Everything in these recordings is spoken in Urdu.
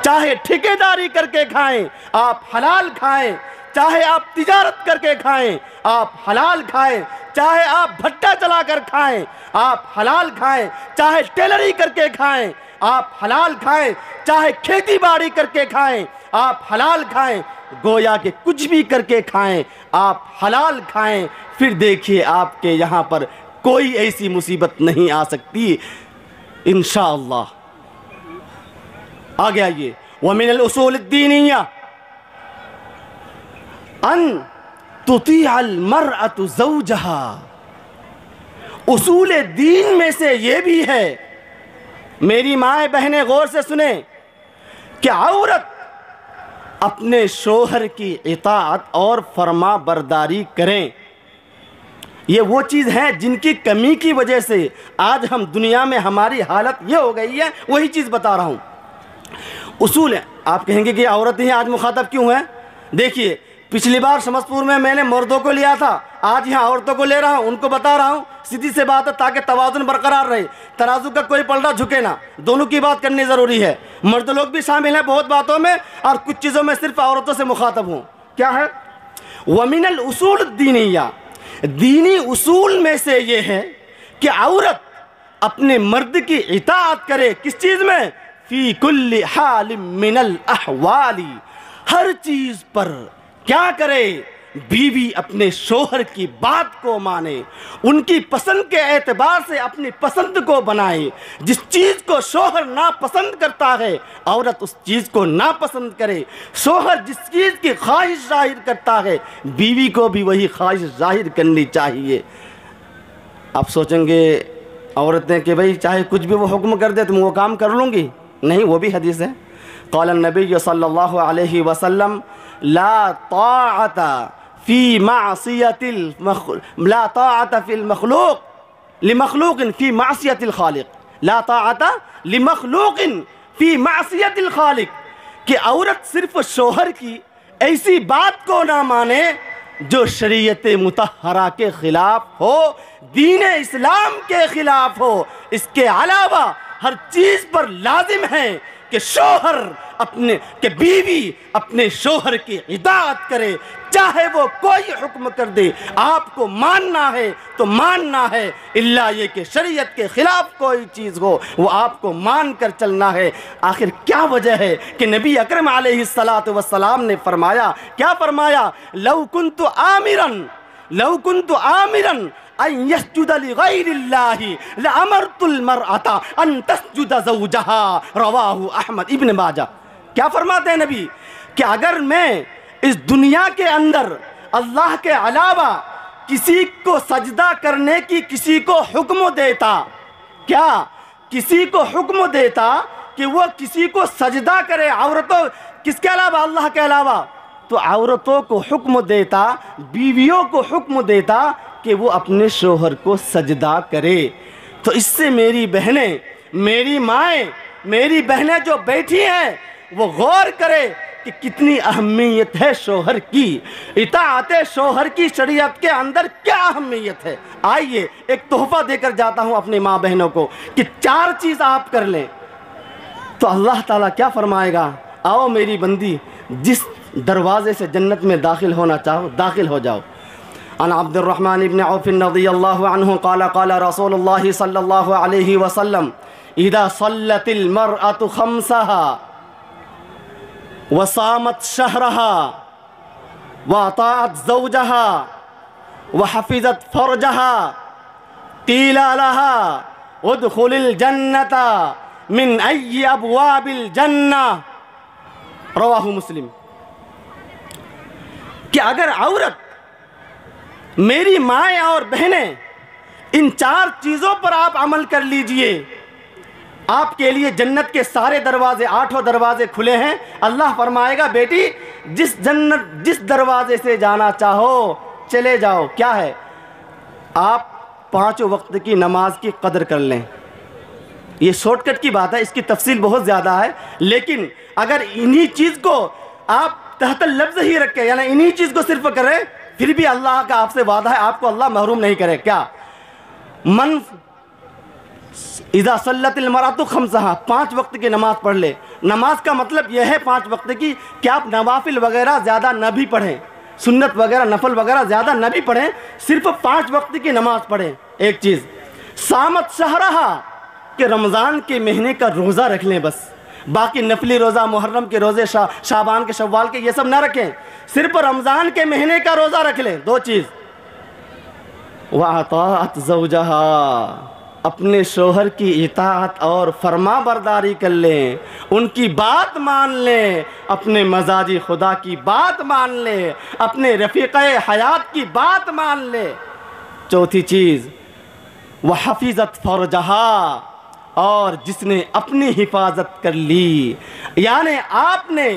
چاہے ٹھیکیداری کر کے کھائیں آپ حلال کھائیں، چاہے آپ تجارت کر کے کھائیں آپ حلال کھائیں، چاہے آپ بھٹا چلا کر کھائیں آپ حلال کھائیں، چاہے ٹیلری کر کے کھائیں آپ حلال کھائیں، چاہے کھیتی باڑی کر کے کھائیں آپ حلال کھائیں، گویا کہ کچھ بھی کر کے کھائیں آپ حلال کھائیں، پھر دیکھیے آپ کے یہاں پر کوئی ایسی مصیبت نہیں آ سکتی انشاءاللہ۔ آگے آئیے، وَمِنَ الْأُصُولِ الدِّينِيَّةِ أَن تُطِيعَ الْمَرْأَةُ زَوْجَهَا۔ اصول دین میں سے یہ بھی ہے، میری مائیں بہنیں غور سے سنیں، کہ عورت اپنے شوہر کی اطاعت اور فرما برداری کریں۔ یہ وہ چیز ہیں جن کی کمی کی وجہ سے آج ہم دنیا میں ہماری حالت یہ ہو گئی ہے، وہی چیز بتا رہا ہوں۔ اصول ہے، آپ کہیں گے کہ عورتیں ہیں آج مخاطب کیوں ہیں؟ دیکھیے، پچھلی بار شمس پور میں نے مردوں کو لیا تھا، آج یہاں عورتوں کو لے رہا ہوں، ان کو بتا رہا ہوں، سیدھی سے بات ہے تاکہ توازن برقرار رہے، ترازو کا کوئی پلڑا جھکے نہ، دونوں کی بات کرنی ضروری ہے۔ مرد لوگ بھی شامل ہیں بہت باتوں میں، اور کچھ چیزوں میں صرف عورتوں سے مخاطب ہوں۔ کیا ہے؟ وَمِنَ الْأُصُولِ الدِّينِيَّةِ، دینی اصول میں سے یہ ہے کہ عورت اپنے مرد کی اطاعت کرے، کس چیز میں؟ فی کل حال من الاحوال، ہر چیز پر کیا کرے؟ بیوی اپنے شوہر کی بات کو مانے، ان کی پسند کے اعتبار سے اپنی پسند کو بنائے۔ جس چیز کو شوہر ناپسند کرتا ہے عورت اس چیز کو ناپسند کرے، شوہر جس چیز کی خواہش ظاہر کرتا ہے بیوی کو بھی وہی خواہش ظاہر کرنی چاہیے۔ آپ سوچیں گے عورتیں کہ بھئی چاہے کچھ بھی وہ حکم کر دے تو میں وہ کام کر لوں گی، نہیں، وہ بھی حدیث ہے۔ قال النبی صلی اللہ علیہ وسلم لا طاعت فی معصیت لا طاعت فی المخلوق لمخلوق فی معصیت الخالق، لا طاعت لمخلوق فی معصیت الخالق، کہ عورت صرف شوہر کی ایسی بات کو نہ مانے جو شریعت مطہرہ کے خلاف ہو، دین اسلام کے خلاف ہو۔ اس کے علاوہ ہر چیز پر لازم ہے کہ بیوی اپنے شوہر کی اطاعت کرے، چاہے وہ کوئی حکم کر دے، آپ کو ماننا ہے تو ماننا ہے، الا یہ کہ شریعت کے خلاف کوئی چیز ہو وہ آپ کو مان کر چلنا ہے۔ آخر کیا وجہ ہے کہ نبی اکرم علیہ السلام نے فرمایا، کیا فرمایا؟ لو کنت آمرا ان یسجد لغیر اللہ لامرت المرأة ان تسجد زوجها، رواہ احمد ابن ماجہ۔ کیا فرماتے ہیں نبی؟ کہ اگر میں اس دنیا کے اندر اللہ کے علاوہ کسی کو سجدہ کرنے کی کسی کو حکم دیتا، کیا کسی کو حکم دیتا کہ وہ کسی کو سجدہ کرے، عورتوں کس کے علاوہ؟ اللہ کے علاوہ، تو عورتوں کو حکم دیتا، بیویوں کو حکم دیتا کہ وہ اپنے شوہر کو سجدہ کرے۔ تو اس سے میری بہنیں، میری مائیں، میری بہنیں جو بیٹھی ہیں وہ غور کرے کہ کتنی اہمیت ہے شوہر کی، اطاعت شوہر کی شریعت کے اندر کیا اہمیت ہے۔ آئیے ایک تحفہ دے کر جاتا ہوں اپنی ماں بہنوں کو کہ 4 چیز آپ کر لیں تو اللہ تعالیٰ کیا فرمائے گا؟ آؤ میری بندی، جس دروازے سے جنت میں داخل ہونا چاہو داخل ہو جاؤ۔ عن عبد الرحمن بن عوف رضی اللہ عنہ قال قال رسول اللہ صلی اللہ علیہ وسلم اذا صلت المرأة خمسها وصامت شهرها وأطاعت زوجها وحفظت فرجها قيل لها ادخل الجنة من أي أبواب الجنة، رواہ مسلم۔ کہ اگر عورت، میری مائیں اور بہنیں، ان 4 چیزوں پر آپ عمل کر لیجئے، آپ کے لیے جنت کے سارے دروازے، 8 دروازے کھلے ہیں۔ اللہ فرمائے گا بیٹی جس دروازے سے جانا چاہو چلے جاؤ۔ کیا ہے؟ آپ 5 وقت کی نماز کی قدر کر لیں۔ یہ شارٹ کٹ کی بات ہے، اس کی تفصیل بہت زیادہ ہے، لیکن اگر انہی چیز کو آپ تحت لفظ ہی رکھیں، یعنی انہی چیز کو صرف کریں، پھر بھی اللہ کا آپ سے وعدہ ہے آپ کو اللہ محروم نہیں کرے۔ کیا؟ من اذا صلت المرأۃ خمسہا، 5 وقت کی نماز پڑھ لے۔ نماز کا مطلب یہ ہے 5 وقت کی کہ آپ نوافل وغیرہ زیادہ نہ بھی پڑھیں، سنت وغیرہ نفل وغیرہ زیادہ نہ بھی پڑھیں، صرف 5 وقت کی نماز پڑھیں۔ ایک چیز صامت شہرہا، کہ رمضان کے مہینے کا روزہ رکھ لیں، بس باقی نفلی روزہ، محرم کے روزے، شعبان کے، شوال کے، یہ سب نہ رکھیں، صرف رمضان کے مہینے کا روزہ رکھ لیں۔ 2 چیز وَأَطَاعَتْ زَوْجَهَا، اپنے شوہر کی اطاعت اور فرما برداری کر لیں، ان کی بات مان لیں، اپنے مزاجی خدا کی بات مان لیں، اپنے رفیقہ حیات کی بات مان لیں۔ 4تھی چیز وَحَفِظَتْ فَرْجَهَا، اور جس نے اپنی حفاظت کر لی، یعنی آپ نے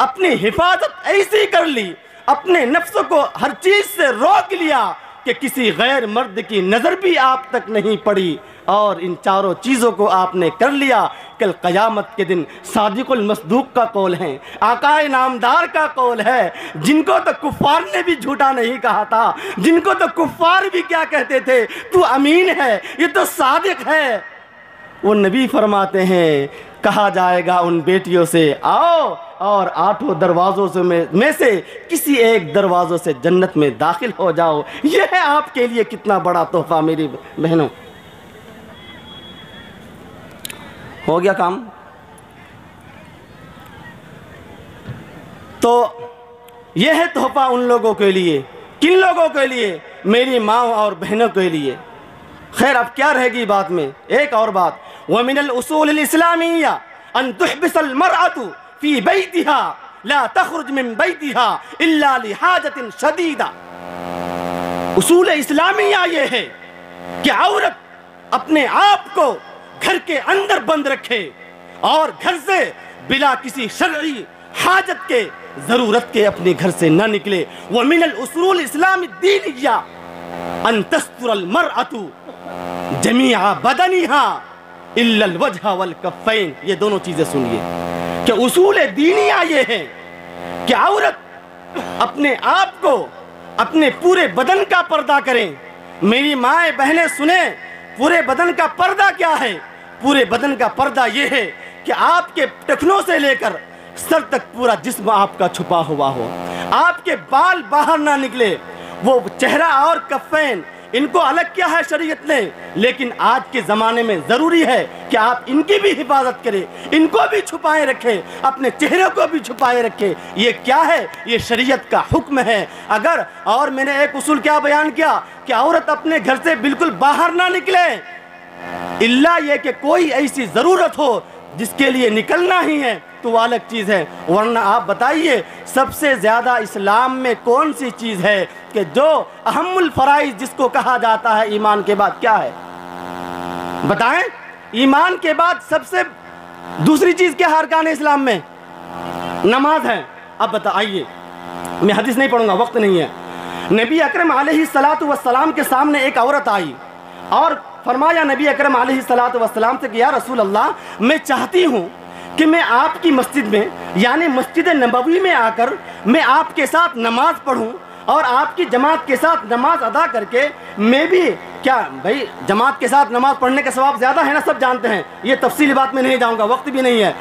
اپنی حفاظت ایسی کر لی، اپنے نفس کو ہر چیز سے روک لیا کہ کسی غیر مرد کی نظر بھی آپ تک نہیں پڑی، اور ان 4 چیزوں کو آپ نے کر لیا، کل قیامت کے دن صادق المصدوق کا قول ہے، آقا نامدار کا قول ہے، جن کو تو کفار نے بھی جھوٹا نہیں کہا تھا، جن کو تو کفار بھی کیا کہتے تھے، تو امین ہے، یہ تو صادق ہے، وہ نبی فرماتے ہیں کہا جائے گا ان بیٹیوں سے آؤ اور 8 دروازوں میں سے کسی ایک دروازوں سے جنت میں داخل ہو جاؤ۔ یہ ہے آپ کے لیے کتنا بڑا تحفہ میری بہنوں۔ ہو گیا کام؟ تو یہ ہے تحفہ ان لوگوں کے لیے، کن لوگوں کے لیے؟ میری ماں اور بہنوں کے لیے۔ خیر اب کیا رہے گی بات میں؟ ایک اور بات، وَمِنَ الْأُصُولِ الْإِسْلَامِيَّةِ أَن تُحْبِسَ الْمَرْأَةُ فِي بَيْتِهَا لَا تَخْرُجْ مِن بَيْتِهَا إِلَّا لِحَاجَةٍ شَدِيدَةٍ۔ اصول اسلامیہ یہ ہے کہ عورت اپنے آپ کو گھر کے اندر بند رکھے اور گھر سے بلا کسی شرعی حاجت کے، ضرورت کے اپنے گھر سے نہ نکلے۔ وَمِنَ الْأُصُولِ الْإِسْلَامِ الدِّينِيَّةِ أَن تَسْتُرَ الْمَرْأَةُ جَمِيعَ بَدَنِهَا إِلَّا الْوَجْهَ وَالْكَفَّيْنِ۔ یہ دونوں چیزیں سنیے کہ اصول دینیہ یہ ہے کہ عورت اپنے آپ کو اپنے پورے بدن کا پردہ کریں۔ میری مائیں بہنیں سنیں، پورے بدن کا پردہ کیا ہے؟ پورے بدن کا پردہ یہ ہے کہ آپ کے ٹخنوں سے لے کر سر تک پورا جسم آپ کا چھپا ہوا ہو، آپ کے بال باہر نہ نکلے، وہ چہرہ اور کفین ان کو الگ کیا ہے شریعت نے، لیکن آج کے زمانے میں ضروری ہے کہ آپ ان کی بھی حفاظت کریں، ان کو بھی چھپائے رکھیں، اپنے چہرے کو بھی چھپائے رکھیں۔ یہ کیا ہے؟ یہ شریعت کا حکم ہے۔ اگر اور میں نے ایک اصول کیا بیان کیا کہ عورت اپنے گھر سے بالکل باہر نہ نکلے، الا یہ کہ کوئی ایسی ضرورت ہو جس کے لیے نکلنا ہی ہے تو وہ الگ چیز ہے، ورنہ آپ بتائیے سب سے زیادہ اسلام میں کون سی چیز ہے کہ جو اہم الفرائض جس کو کہا جاتا ہے ایمان کے بعد کیا ہے؟ بتائیں، ایمان کے بعد سب سے دوسری چیز کیا ہے ارکان اسلام میں؟ نماز ہے۔ اب بتائیے، میں حدیث نہیں پڑھوں گا، وقت نہیں ہے۔ نبی اکرم علیہ السلام کے سامنے ایک عورت آئی اور فرمایا نبی اکرم علیہ السلام سے کہ یا رسول اللہ، میں چاہتی ہوں کہ میں آپ کی مسجد میں یعنی مسجد نبوی میں آ کر میں آپ کے ساتھ نماز پڑھوں اور آپ کی جماعت کے ساتھ نماز ادا کر کے میں بھی کیا بھائی جماعت کے ساتھ نماز پڑھنے کا ثواب زیادہ ہے نا، سب جانتے ہیں، یہ تفصیلی بات میں نہیں جاؤں گا، وقت بھی نہیں ہے۔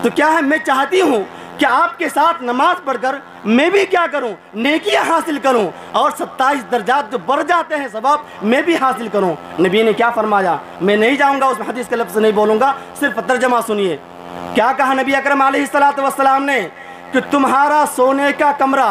تو کیا ہے، میں چاہتی ہوں کہ آپ کے ساتھ نماز پڑھ کر میں بھی کیا کروں، نیکیاں حاصل کروں اور 27 درجات جو بڑھ جاتے ہیں ثواب میں بھی حاصل کروں۔ نبی نے کیا فرمایا؟ میں نہیں جاؤں گا اس حدیث کے لفظ نہیں بولوں گا، صرف ترجمہ سنیے۔ کیا کہا نبی اکرم علیہ السلام نے کہ تمہارا سونے کا کمرہ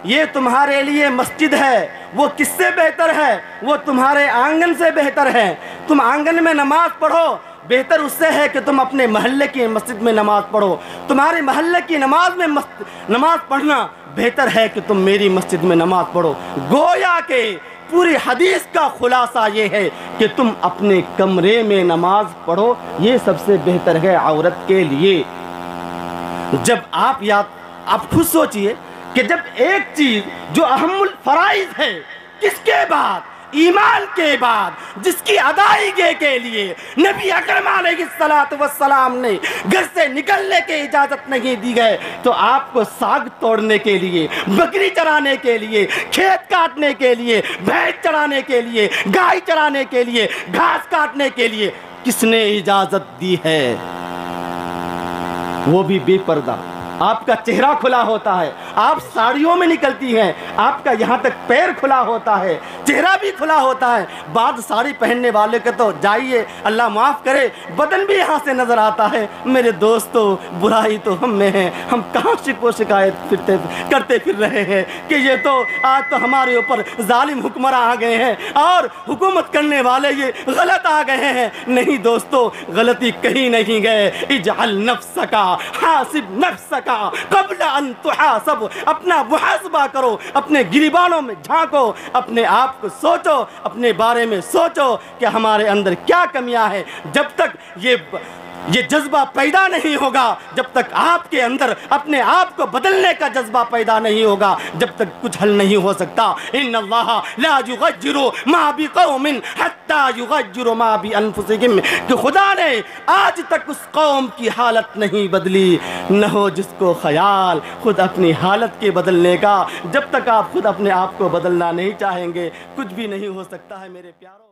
یہ تمہارے لیے مسجد ہے، وہ کس سے بہتر ہے؟ وہ تمہارے آنگن سے بہتر ہے۔ تم آنگن میں نماز پڑھو، بہتر اس سے ہے کہ تم اپنے محلے کی مسجد میں نماز پڑھو۔ تمہارے محلے کی نماز پڑھنا بہتر ہے کہ تم میری مسجد میں نماز پڑھو۔ گویا کہ پوری حدیث کا خلاصہ یہ ہے کہ تم اپنے کمرے میں نماز پڑھو، یہ سب سے بہتر ہے عورت کے لیے۔ جب آپ خود سوچئے کہ جب ایک چیز جو اہم الفرائض ہے، کس کے بعد؟ ایمان کے بعد، جس کی ادائیگی کے لیے نبی اکرم علیہ السلام نے گھر سے نکلنے کی اجازت نہیں دی گئے، تو آپ کو ساگ توڑنے کے لیے، بکری چرانے کے لیے، کھیت کاٹنے کے لیے، بھینس چرانے کے لیے، گائے چرانے کے لیے، گھاس کاٹنے کے لیے کس نے اجازت دی ہے؟ وہ بھی بے پردہ، آپ کا چہرہ کھلا ہوتا ہے، آپ ساڑیوں میں نکلتی ہیں، آپ کا یہاں تک پیر کھلا ہوتا ہے، چہرہ بھی کھلا ہوتا ہے۔ بعض ساڑی پہننے والے کے تو جائیے اللہ معاف کرے بدن بھی یہاں سے نظر آتا ہے۔ میرے دوستو، برائی تو ہم میں ہے، ہم کہاں شکوہ شکایت کرتے پھر رہے ہیں کہ یہ تو آج تو ہمارے اوپر ظالم حکمراں آ گئے ہیں اور حکومت کرنے والے یہ غلط آ گئے ہیں۔ نہیں دوستو، غلطی کہیں نہیں گئے۔ اجعل نفسک حاسب نفسک قبل ان تحاسب، اپنا محاسبہ کرو، اپنے گریبانوں میں جھانکو، اپنے آپ کو سوچو، اپنے بارے میں سوچو کہ ہمارے اندر کیا کمیاں ہیں۔ جب تک یہ جذبہ پیدا نہیں ہوگا، جب تک آپ کے اندر اپنے آپ کو بدلنے کا جذبہ پیدا نہیں ہوگا، جب تک کچھ حل نہیں ہو سکتا۔ ان اللہ لا یغیر ما بقوم حتی یغیروا ما بانفسہم، کہ خدا نے آج تک اس قوم کی حالت نہیں بدلی، نہ ہو جس کو خیال خود اپنی حالت کے بدلنے کا۔ جب تک آپ خود اپنے آپ کو بدلنا نہیں چاہیں گے، کچھ بھی نہیں ہو سکتا ہے میرے پیارو۔